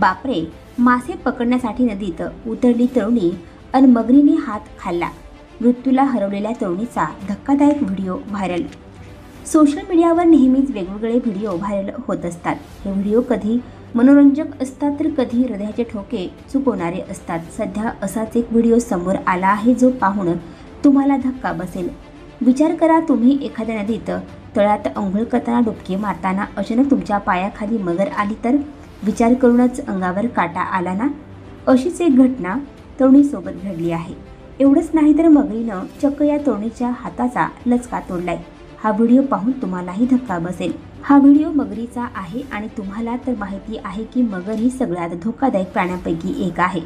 बापरे, मासे पकडण्यासाठी नदीत उतरली तरुणी अन मगरीने हात खाल्ला. मृत्यूला हरवलेल्या तरुणीचा धक्कादायक व्हिडिओ व्हायरल. सोशल मीडियावर नेहमीच वेगवेगळे व्हिडिओ व्हायरल होत असतात. हे व्हिडिओ कधी मनोरंजक असतात तर कधी हृदयाचे ठोके चुकवणारे असतात. सध्या असाच एक व्हिडिओ समोर आला आहे जो पाहून तुम्हाला धक्का बसेल. विचार करा, तुम्ही एखाद्या नदीत तळ्यात अंघोळ करताना डुबकी मारताना अचानक तुमच्या पायाखाली मगर आली तर विचार करूनच अंगावर काटा आला ना? अशीच एक घटना तरुणीसोबत घडली आहे. एवढंच नाही तर मगरीनं चक्क या तरुणीच्या हाताचा लचका तोडलाय. हा व्हिडिओ पाहून तुम्हालाही धक्का बसेल. हा व्हिडिओ मगरीचा आहे आणि तुम्हाला तर माहिती आहे की मगर ही सगळ्यात धोकादायक प्राण्यांपैकी एक आहे.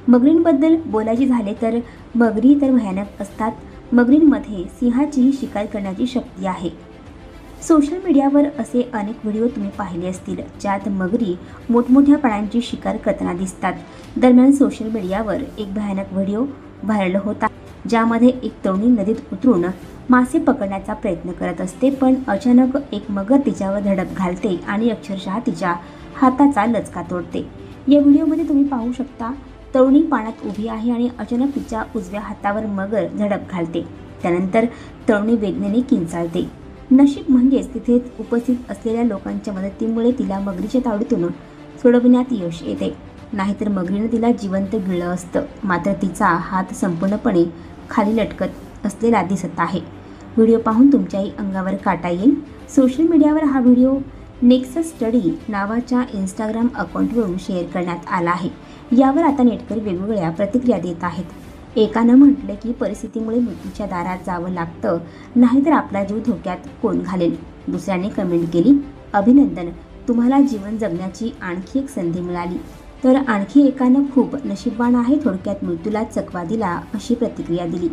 मगरींबद्दल बोलायचे झाले तर मगरी तर भयानक असतात. मगरींमध्ये सिंहाचीही शिकार करण्याची शक्ती आहे. सोशल मीडियावर असे अनेक व्हिडिओ तुम्ही पाहिले असतील ज्यात मगरी मोठमोठ्या प्राण्यांची शिकार करताना दिसतात. दरम्यान सोशल मीडियावर एक भयानक व्हिडिओ व्हायरल होता ज्यामध्ये एक तरुणी नदीत उतरून मासे पकडण्याचा प्रयत्न करत असते, पण अचानक एक मगर तिच्यावर धडक घालते आणि अक्षरशः तिच्या हाताचा लचका तोडते. या व्हिडिओमध्ये तुम्ही पाहू शकता, तरुणी पाण्यात उभी आहे आणि अचानक तिच्या उजव्या हातावर मगर झडप घालते. त्यानंतर तरुणी वेदनेने किंचाळते. नशीब म्हणजेच तिथे उपस्थित असलेल्या लोकांच्या मदतीमुळे तिला मगरीच्या तावडीतून सोडविण्यात यश येते, नाहीतर मगरीनं तिला जिवंत गिळलं असतं. मात्र तिचा हात संपूर्णपणे खाली लटकत असलेला दिसत आहे. व्हिडिओ पाहून तुमच्याही अंगावर काटा येईल. सोशल मीडियावर हा व्हिडिओ नेक्सस स्टडी नावाच्या इंस्टाग्राम अकाउंटवरून शेअर करण्यात आला आहे. यावर आता नेटकरी वेगवेगळ्या प्रतिक्रिया देत आहेत. एकानं म्हटलं की परिस्थितीमुळे मृत्यूच्या दारात जावं लागतं, नाहीतर आपला जीव धोक्यात कोण घालेल. दुसऱ्याने कमेंट केली, अभिनंदन, तुम्हाला जीवन जगण्याची आणखी एक संधी मिळाली. तर आणखी एकानं खूप नशीबवान आहे, थोडक्यात मृत्यूला चकवा दिला, अशी प्रतिक्रिया दिली.